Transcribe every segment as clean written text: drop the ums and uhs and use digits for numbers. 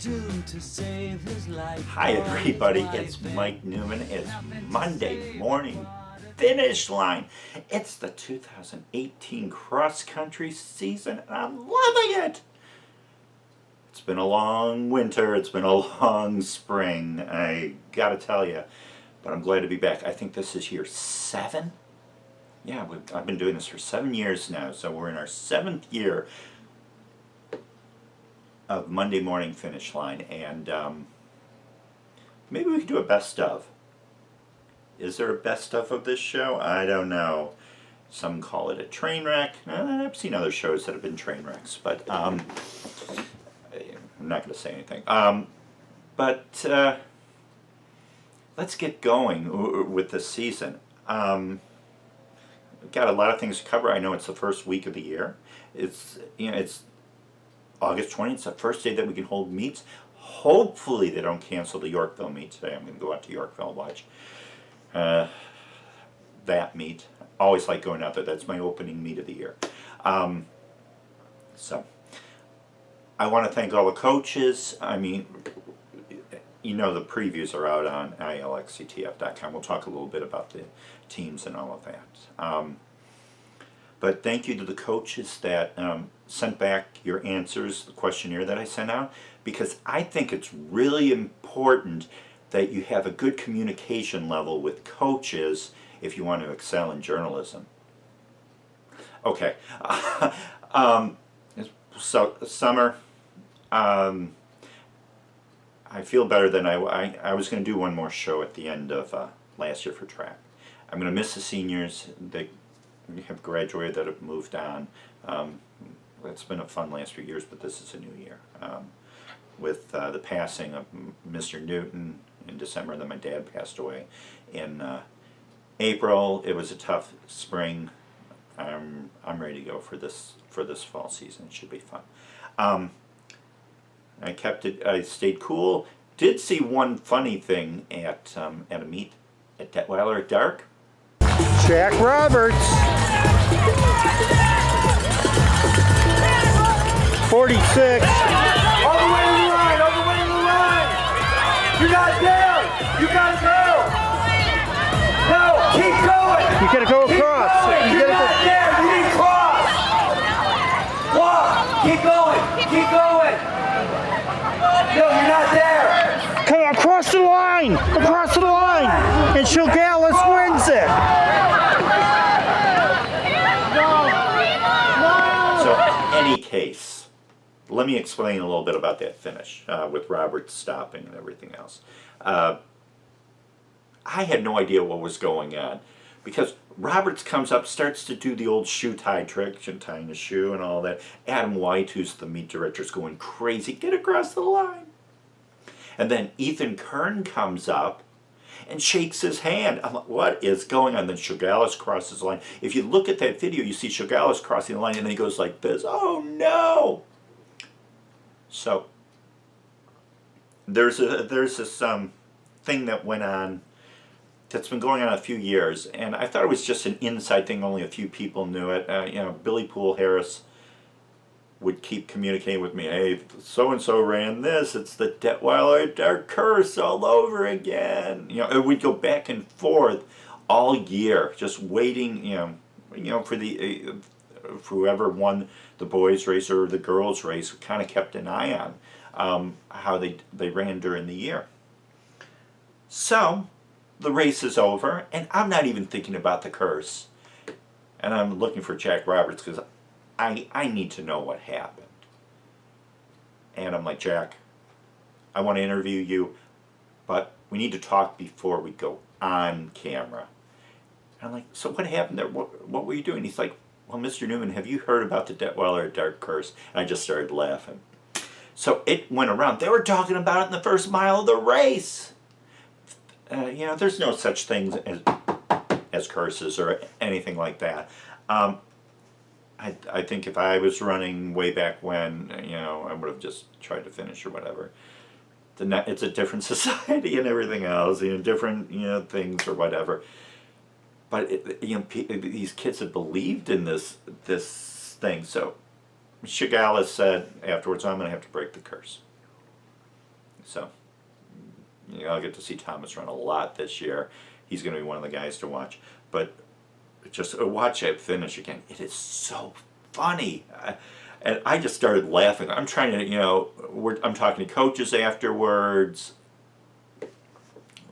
do to save his life? Hi everybody, it's Mike Newman. It's Monday morning finish line. It's the 2018 cross-country season and I'm loving it. It's been a long winter, it's been a long spring, I gotta tell you, but I'm glad to be back. I think this is year 7. Yeah, I've been doing this for 7 years now, so we're in our 7th year of Monday morning finish line, and maybe we could do a best of. Is there a best of this show? I don't know. Some call it a train wreck. I've seen other shows that have been train wrecks, but I'm not going to say anything. But let's get going with this season. We've got a lot of things to cover. I know it's the first week of the year. It's August 20th. It's the first day that we can hold meets. Hopefully they don't cancel the Yorkville meet today. I'm going to go out to Yorkville and watch that meet. Always like going out there. That's my opening meet of the year. So I want to thank all the coaches. I mean, you know, the previews are out on ilxctf.com. We'll talk a little bit about the teams and all of that. But thank you to the coaches that sent back your answers, the questionnaire that I sent out, because I think it's really important that you have a good communication level with coaches if you want to excel in journalism. Okay, so summer, I feel better than I was going to do one more show at the end of last year for track. I'm going to miss the seniors. They have graduated, that have moved on. It's been a fun last few years, but this is a new year. With the passing of Mr. Newton in December, and then my dad passed away in April. It was a tough spring. I'm ready to go for this fall season. It should be fun. I stayed cool. Did see one funny thing at a meet at Detweiller at dark. Jack Roberts, 46. All the way to the line, all the way to the line. You're not there. You gotta go. No, keep going. You gotta go across. You're not there. You need to cross. Walk. Keep going. Keep going. No, you're not there. Come across the line. Across the line. And Chilgalis wins it. So, any case, let me explain a little bit about that finish with Roberts stopping and everything else. I had no idea what was going on because Roberts comes up, starts to do the old shoe tie trick, tying the shoe and all that. Adam White, who's the meet director, is going crazy, get across the line. And then Ethan Kern comes up and shakes his hand. I'm like, what is going on? Then Chilgalis crosses the line. If you look at that video, you see Chilgalis crossing the line and then he goes like this. Oh no! So there's this thing that went on that's been going on a few years, and I thought it was just an inside thing. Only a few people knew it. Billy Poole Harris would keep communicating with me. Hey, so and so ran this. It's the Detweiller Dark Curse all over again. We'd go back and forth all year, just waiting. For the for whoever won the boys' race or the girls' race. We kind of kept an eye on how they ran during the year. So the race is over, and I'm not even thinking about the curse, and I'm looking for Jack Roberts because I need to know what happened. And I'm like, Jack, I want to interview you, but we need to talk before we go on camera. And I'm like, so what happened there? What were you doing? He's like, well, Mr. Newman, have you heard about the Detweiller Dark Curse? And I just started laughing. So it went around. They were talking about it in the first mile of the race. There's no such things as curses or anything like that. I think if I was running way back when, I would have just tried to finish or whatever. It's a different society and everything else, different, things or whatever. But these kids have believed in this thing. So Chilgalis said afterwards, I'm going to have to break the curse. So I'll get to see Thomas run a lot this year. He's going to be one of the guys to watch. But just watch it finish again. It is so funny. And I just started laughing. I'm trying to, I'm talking to coaches afterwards.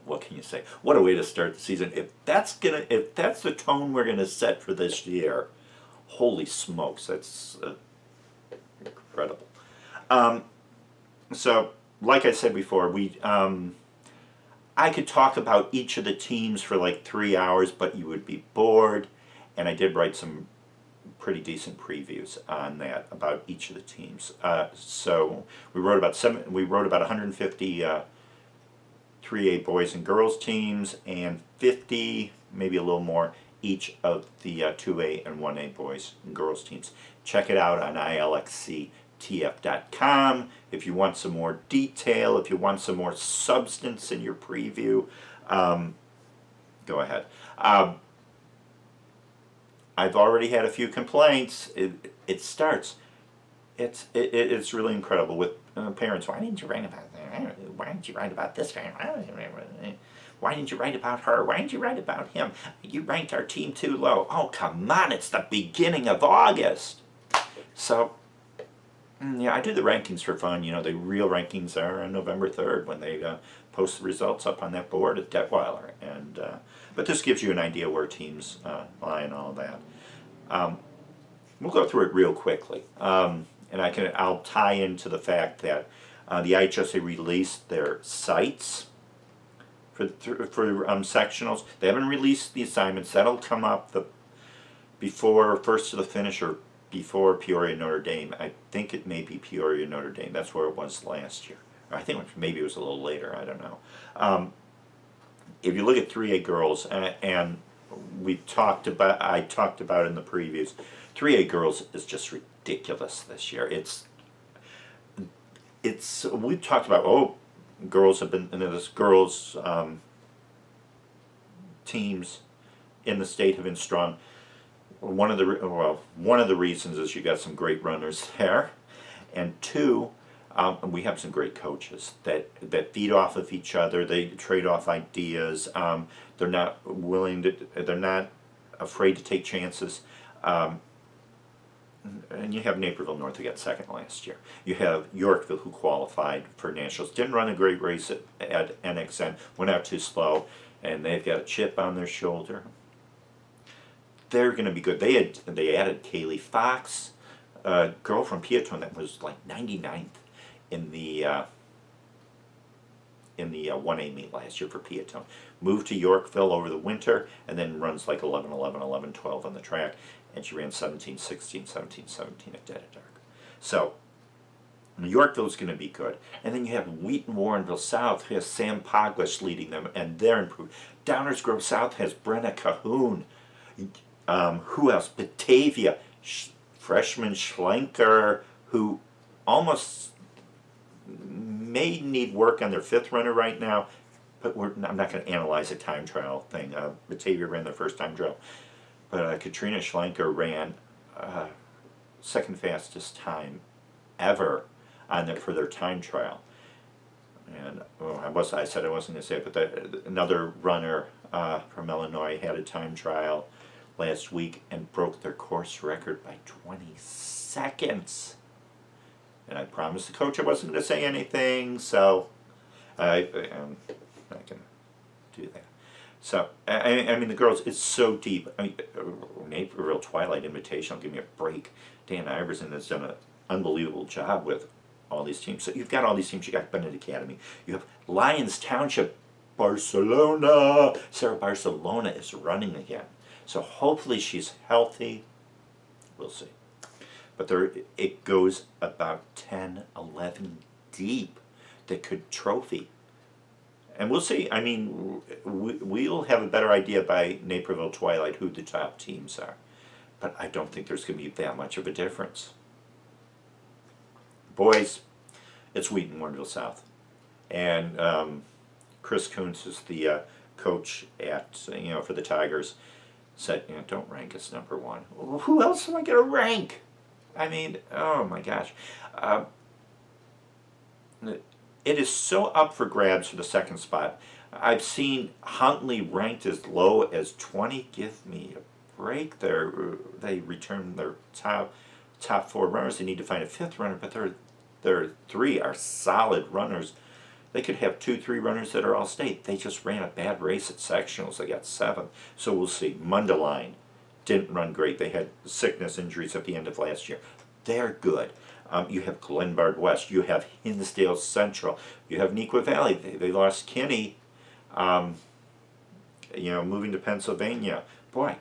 What can you say? What a way to start the season. If that's the tone we're gonna set for this year, holy smokes, that's incredible. So, like I said before, I could talk about each of the teams for like 3 hours, but you would be bored. And I did write some pretty decent previews on that about each of the teams. So we wrote about 150 3A boys and girls teams, and 50, maybe a little more, each of the 2A and 1A boys and girls teams. Check it out on ilxctf.com if you want some more detail, if you want some more substance in your preview. Go ahead. I've already had a few complaints. It starts. It's really incredible with parents. Why didn't you write about that? Why didn't you write about this guy? Why didn't you write about her? Why didn't you write about him? You ranked our team too low. Oh, come on, it's the beginning of August. So, yeah, I do the rankings for fun. The real rankings are on November 3rd when they post the results up on that board at Detweiller. But this gives you an idea where teams lie and all of that. We'll go through it real quickly. And I'll tie into the fact that the IHSA released their sites for sectionals. They haven't released the assignments. That'll come up before first to the finish or before Peoria Notre Dame. I think it may be Peoria Notre Dame. That's where it was last year. Or I think maybe it was a little later. I don't know. If you look at 3A girls, and I talked about in the previews, 3A girls is just ridiculous this year. We've talked about girls have been in this girls teams in the state have been strong. One of the reasons is you got some great runners there, and two, we have some great coaches that feed off of each other. They trade off ideas. They're not afraid to take chances. And you have Naperville North who got second last year. You have Yorkville who qualified for nationals. Didn't run a great race at NXN. Went out too slow, and they've got a chip on their shoulder. They're going to be good. They added Kaylee Fox, a girl from Peatone that was like 99th in the 1A meet last year for Peatone. Moved to Yorkville over the winter and then runs like 11-11, 11-12 on the track. And she ran 17-16, 17-17 at Dead at Dark. So Yorkville's going to be good. And then you have Wheaton Warrenville South, who has Sam Poglish leading them, and they're improved. Downers Grove South has Brenna Cahoon. Who else? Batavia, freshman Schlenker, who almost may need work on their fifth runner right now, but I'm not going to analyze a time trial thing. Batavia ran their first time drill. But Katrina Schlenker ran second fastest time ever for their time trial. And I said I wasn't going to say it, but another runner from Illinois had a time trial last week and broke their course record by 20 seconds. And I promised the coach I wasn't going to say anything, so I'm not going to do that. So, I mean, the girls, it's so deep. I mean, Naperville Twilight Invitational, give me a break. Dan Iverson has done an unbelievable job with all these teams. So you've got all these teams. You got Bennett Academy. You have Lyons Township, Barcelona. Sarah Barcelona is running again. So hopefully she's healthy. We'll see. But it goes about 10, 11 deep that could trophy. And we'll see. I mean, we'll have a better idea by Naperville Twilight who the top teams are. But I don't think there's going to be that much of a difference. Boys, it's Wheaton Warrenville South. And Chris Kuntz is the coach for the Tigers. Said, don't rank us number one. Well, who else am I going to rank? I mean, oh my gosh. it is so up for grabs for the second spot. I've seen Huntley ranked as low as 20. Give me a break there. They return their top four runners. They need to find a fifth runner, but their three are solid runners. They could have 2-3 runners that are all state. They just ran a bad race at sectionals. They got 7. So we'll see. Mundelein didn't run great. They had sickness injuries at the end of last year. They're good. You have Glenbard West. You have Hinsdale Central. You have Neuqua Valley. They lost Kinney, moving to Pennsylvania. Boy,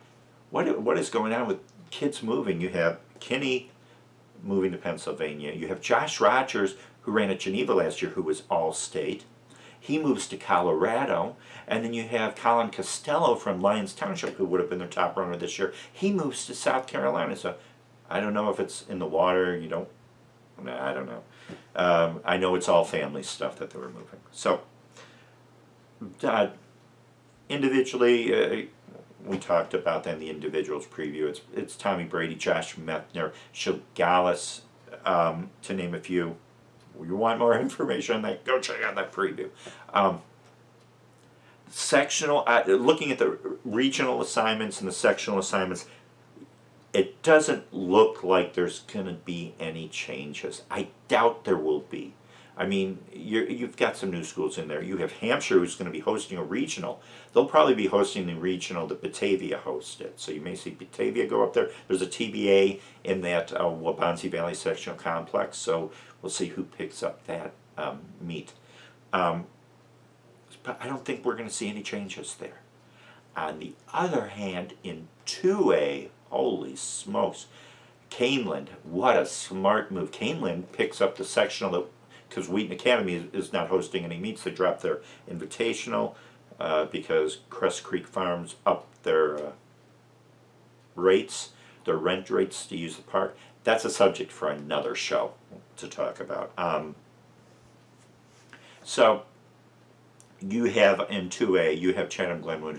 what is going on with kids moving? You have Kinney moving to Pennsylvania. You have Josh Rogers, who ran at Geneva last year, who was all-state. He moves to Colorado. And then you have Colin Costello from Lyons Township, who would have been their top runner this year. He moves to South Carolina. So I don't know if it's in the water. I don't know. I know it's all family stuff that they were moving. So individually, we talked about that in the individuals preview. It's Tommy Brady, Josh Methner, Shigalis, to name a few. You want more information on that, go check out that preview. Sectional, looking at the regional assignments and the sectional assignments, it doesn't look like there's going to be any changes. I doubt there will be. I mean, you've got some new schools in there. You have Hampshire, who's going to be hosting a regional. They'll probably be hosting the regional that Batavia hosted. So you may see Batavia go up there. There's a TBA in that Waubonsee Valley Sectional Complex. So we'll see who picks up that meet. But I don't think we're going to see any changes there. On the other hand, in 2A, holy smokes, Caneland, what a smart move. Caneland picks up the sectional because Wheaton Academy is not hosting any meets. They dropped their invitational because Crest Creek Farms upped their rates, their rent rates to use the park. That's a subject for another show to talk about. So you have in 2A, you have Chatham Glenwood,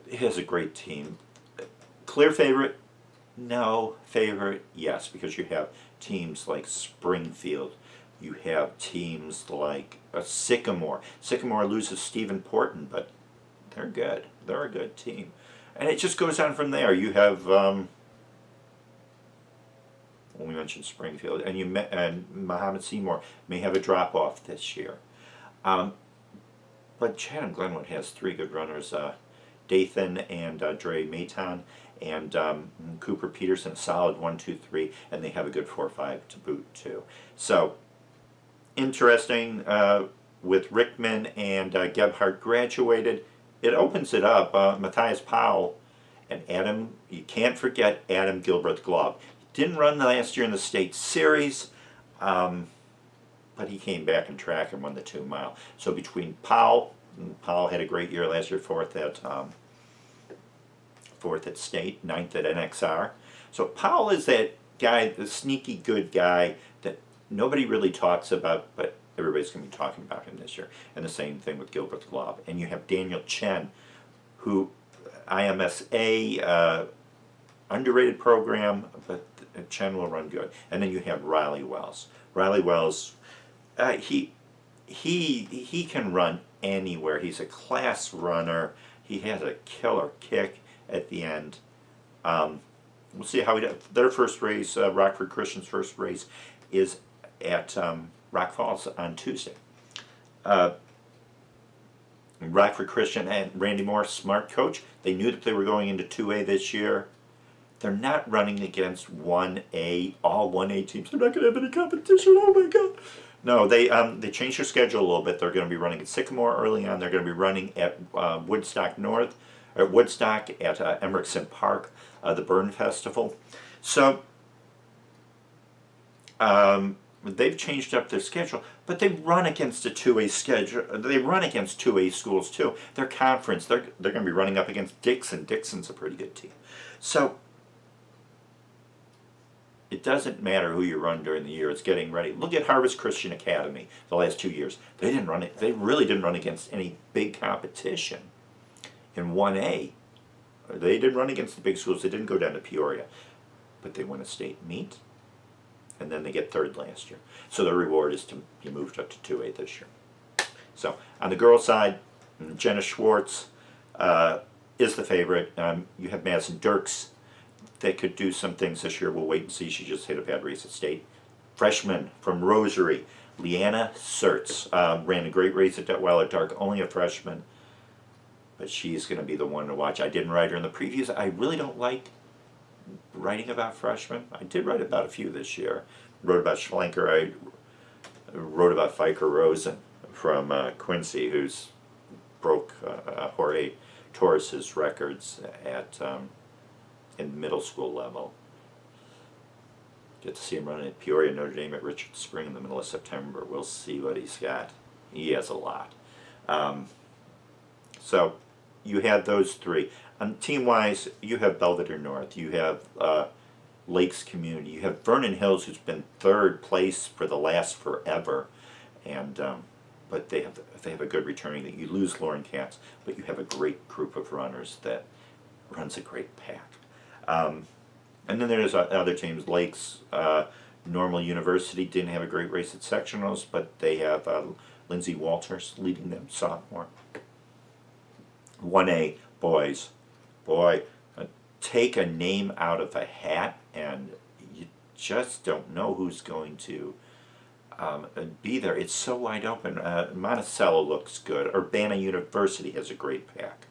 he has a great team. Clear favorite? No. Favorite? Yes, because you have teams like Springfield. You have teams like Sycamore. Sycamore loses Stephen Porton, but they're good. They're a good team. And it just goes on from there. You have, we mentioned Springfield, and Muhammad Seymour may have a drop-off this year. But Chatham Glenwood has 3 good runners, Dathan and Dre Maton, and Cooper Peterson, a solid 1, 2, 3, and they have a good 4, 5 to boot too. So interesting with Rickman and Gebhardt graduated. It opens it up. Matthias Powell and Adam, you can't forget Adam Gilbert Glove. He didn't run last year in the state series, but he came back in track and won the 2 mile. So between Powell had a great year last year, 4th at state, 9th at NXR. So Powell is that guy, the sneaky good guy that nobody really talks about, but everybody's going to be talking about him this year. And the same thing with Gilbert Glob. And you have Daniel Chen, who IMSA underrated program, but Chen will run good. And then you have Riley Wells. Riley Wells, he can run anywhere. He's a class runner. He has a killer kick at the end. We'll see how he does. Their first race, Rockford Christian's first race, is at Rock Falls on Tuesday. Rockford Christian and Randy Moore, smart coach. They knew that they were going into 2A this year. They're not running against 1A, all 1A teams. They're not going to have any competition. Oh my God. No, they changed their schedule a little bit. They're going to be running at Sycamore early on. They're going to be running at Woodstock North, or Woodstock at Emerickson Park, the Burn Festival. So they've changed up their schedule, but they run against a 2A schedule. They run against 2A schools too. Their conference, they're going to be running up against Dixon. Dixon's a pretty good team. So it doesn't matter who you run during the year. It's getting ready. Look at Harvest Christian Academy the last 2 years. They didn't run it. They really didn't run against any big competition in 1A. They didn't run against the big schools. They didn't go down to Peoria, but they won a state meet, and then they get third last year. So the reward is to be moved up to 2A this year. So on the girls' side, Jenna Schwartz is the favorite. You have Madison Dirks. They could do some things this year. We'll wait and see. She just hit a bad race at state. Freshman from Rosary, Leanna Sertz, ran a great race at Detweiller Dark, only a freshman, but she's going to be the one to watch. I didn't write her in the previews. I really don't like writing about freshmen. I did write about a few this year. Wrote about Schlenker. I wrote about Fiker Rosen from Quincy, who's broke Jorge Torres's records at in middle school level. Get to see him running at Peoria, Notre Dame, at Richard Spring in the middle of September. We'll see what he's got. He has a lot. So you had those three. Team-wise, you have Belvedere North. You have Lakes Community. You have Vernon Hills, who's been third place for the last forever, and but they have a good returning. That you lose Lauren Katz, but you have a great group of runners that runs a great pack. And then there's other teams. Lakes Normal University didn't have a great race at sectionals, but they have Lindsay Walters leading them, sophomore. 1A boys, boy, take a name out of a hat, and you just don't know who's going to be there. It's so wide open. Monticello looks good. Urbana University has a great pack,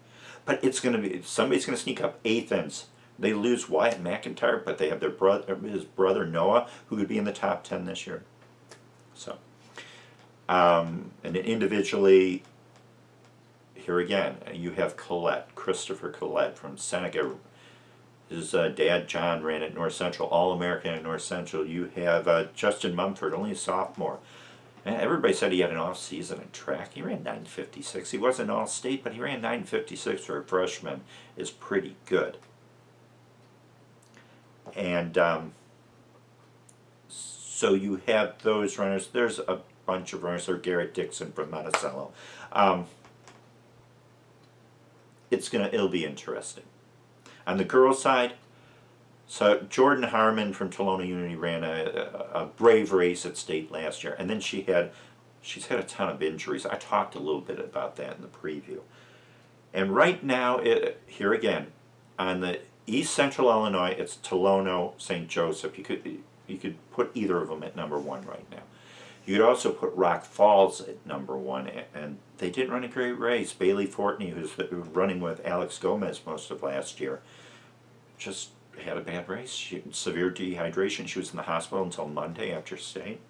but it's going to be somebody's going to sneak up. Athens. They lose Wyatt McIntyre, but they have his brother Noah, who could be in the top 10 this year. So, and then individually, here again, you have Christopher Collette from Seneca. His dad John ran at North Central, All-American at North Central. You have Justin Mumford, only a sophomore. And everybody said he had an off season in track. He ran 9:56. He wasn't all-state, but he ran 9:56 for a freshman. Is pretty good. And so you have those runners. There's a bunch of runners. There's Garrett Dixon from Monticello. It'll be interesting. On the girls' side, so Jordan Harmon from Tolona Unity ran a brave race at state last year, and then she's had a ton of injuries. I talked a little bit about that in the preview. And right now, here again, on the East Central Illinois, it's Tolono, St. Joseph. You could put either of them at number one right now. You could also put Rock Falls at number one, and they didn't run a great race. Bailey Fortney, who's running with Alex Gomez most of last year, just had a bad race. Severe dehydration. She was in the hospital until Monday after state.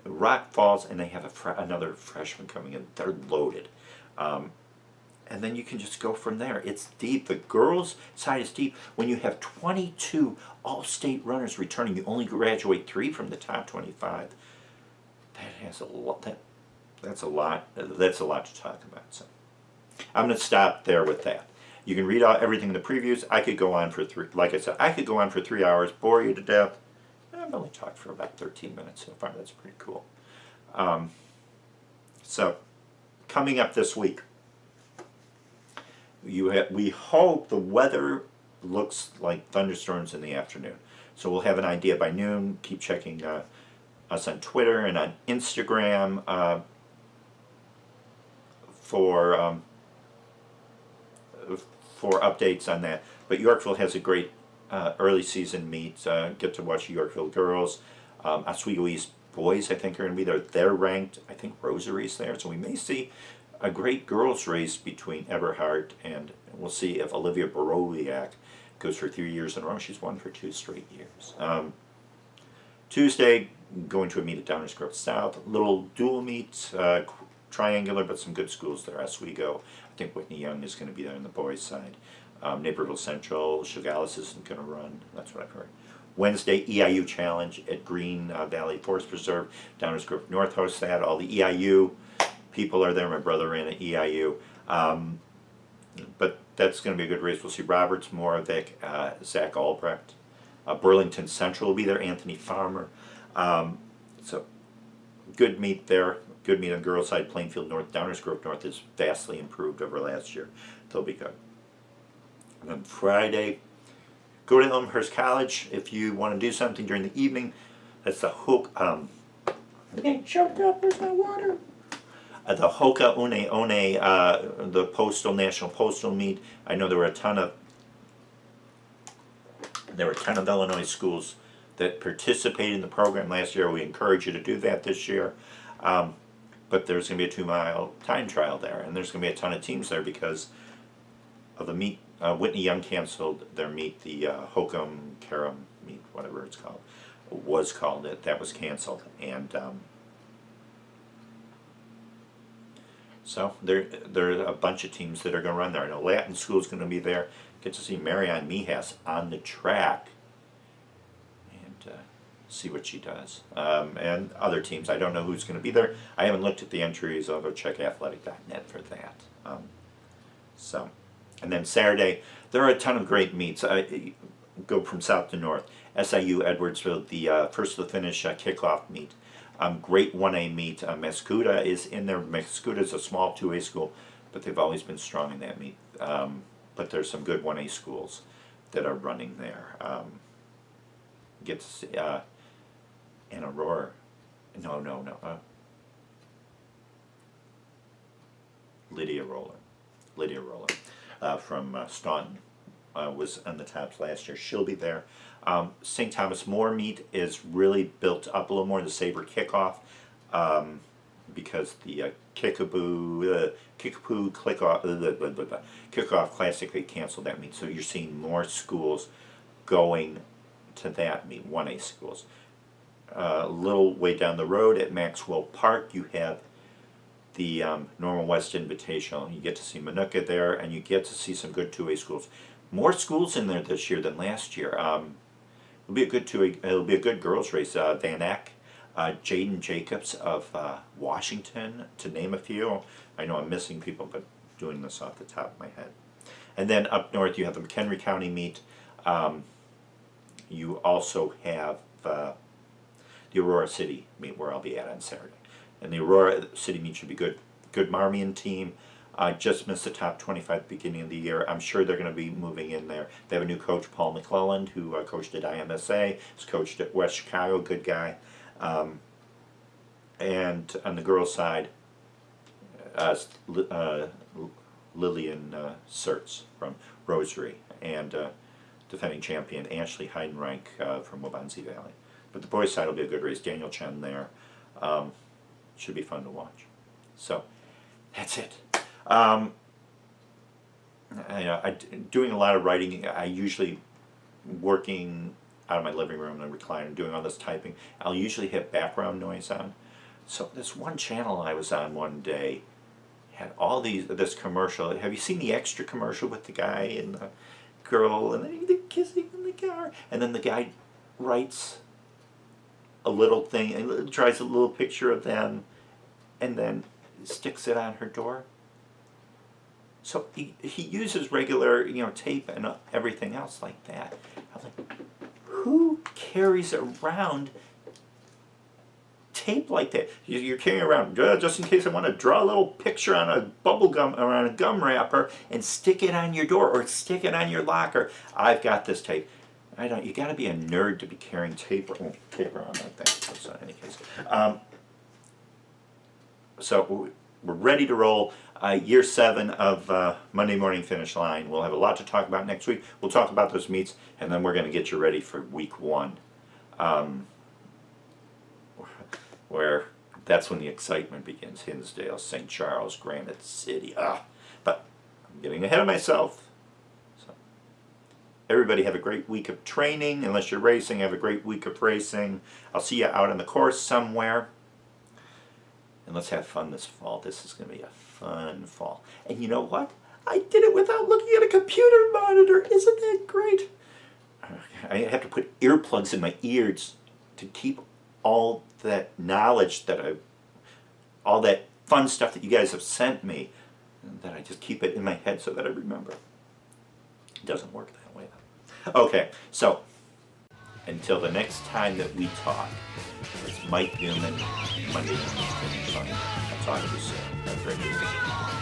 Rock Falls, and they have another freshman coming in. They're loaded. And then you can just go from there. It's deep. The girls' side is deep. When you have 22 all-state runners returning, you only graduate 3 from the top 25. That has a lot. That's a lot. That's a lot to talk about. So I'm going to stop there with that. You can read out everything in the previews. I could go on for like I said, I could go on for 3 hours, bore you to death. I've only talked for about 13 minutes so far. That's pretty cool. So coming up this week. We hope the weather looks like thunderstorms in the afternoon. So we'll have an idea by noon. Keep checking us on Twitter and on Instagram for updates on that. But Yorkville has a great early season meet. Get to watch Yorkville girls. Oswego East boys, I think, are going to be there. They're ranked. I think Rosary's there. So we may see a great girls race between Eberhard, and we'll see if Olivia Borowiak goes for 3 years in a row. She's won for 2 straight years. Tuesday, going to a meet at Downers Grove South. Little dual meet, triangular, but some good schools there. Oswego, I think Whitney Young is going to be there on the boys' side. Naperville Central, Chagallus isn't going to run. That's what I've heard. Wednesday, EIU Challenge at Green Valley Forest Preserve. Downers Grove North hosts that. All the EIU people are there. My brother ran at EIU. But that's going to be a good race. We'll see Roberts, Moravec, Zach Albrecht. Burlington Central will be there. Anthony Farmer. So good meet there. Good meet on the girls' side. Plainfield North. Downers Grove North is vastly improved over last year. They'll be good. And then Friday, go to Elmhurst College if you want to do something during the evening. That's the I'm getting choked up. Where's my water? The Hoka Une One, the National Postal Meet. I know there were a ton of Illinois schools that participated in the program last year. We encourage you to do that this year. But there's going to be a 2-mile time trial there, and there's going to be a ton of teams there because of the meet. Whitney Young canceled their meet, the Hokum Karam meet, whatever it's called, was called it. That was canceled, and so there are a bunch of teams that are going to run there. I know Latin School's going to be there. Get to see Marianne Mijas on the track and see what she does. And other teams, I don't know who's going to be there. I haven't looked at the entries. I'll go check athletic.net for that. And then Saturday, there are a ton of great meets. Go from south to north. SIU Edwardsville, the first to the finish kickoff meet. Great 1A meet. Mescuda is in there. Mescuda is a small 2A school, but they've always been strong in that meet. But there's some good 1A schools that are running there. Get to see and Aurora. No. Lydia Roller from Staunton was on the tops last year. She'll be there. St. Thomas More meet is really built up a little more, the Sabre kickoff, because the Kickapoo Kickoff Classic, they canceled that meet. So you're seeing more schools going to that meet, 1A schools. A little way down the road at Maxwell Park, you have the Normal West Invitational. You get to see Manuka there, and you get to see some good 2A schools. More schools in there this year than last year. It'll be a good 2A. It'll be a good girls race. Van Eck, Jaden Jacobs of Washington, to name a few. I know I'm missing people, but doing this off the top of my head. And then up north, you have the McHenry County meet. You also have the Aurora City meet, where I'll be at on Saturday. And the Aurora City meet should be good. Good Marmion team. Just missed the top 25 at the beginning of the year. I'm sure they're going to be moving in there. They have a new coach, Paul McClelland, who coached at IMSA. He's coached at West Chicago, good guy. And on the girls' side, Lillian Sertz from Rosary, and defending champion Ashley Heidenreich from Wabansie Valley. But the boys' side will be a good race. Daniel Chen there. Should be fun to watch. So that's it. I'm doing a lot of writing. I usually working out of my living room in the recliner, doing all this typing. I'll usually have background noise on. So this one channel I was on one day had all this commercial. Have you seen the extra commercial with the guy and the girl and they're kissing in the car? And then the guy writes a little thing and tries a little picture of them and then sticks it on her door. So he uses regular, tape and everything else like that. I'm like, who carries around tape like that? You're carrying around just in case I want to draw a little picture on a bubble gum around a gum wrapper and stick it on your door or stick it on your locker. I've got this tape. You got to be a nerd to be carrying tape around like that. So in any case, so we're ready to roll. Year 7 of Monday Morning Finish Line. We'll have a lot to talk about next week. We'll talk about those meets, and then we're going to get you ready for week 1, where that's when the excitement begins. Hinsdale, St. Charles, Granite City. But I'm getting ahead of myself. So everybody have a great week of training. Unless you're racing, have a great week of racing. I'll see you out on the course somewhere. And let's have fun this fall. This is going to be a fun fall. And you know what? I did it without looking at a computer monitor. Isn't that great? I have to put earplugs in my ears to keep all that knowledge all that fun stuff that you guys have sent me, and that I just keep it in my head so that I remember. It doesn't work that way though. Okay, so until the next time that we talk, it's Mike Newman, Monday Morning Finish Line. I'll talk to you soon. Have a great week.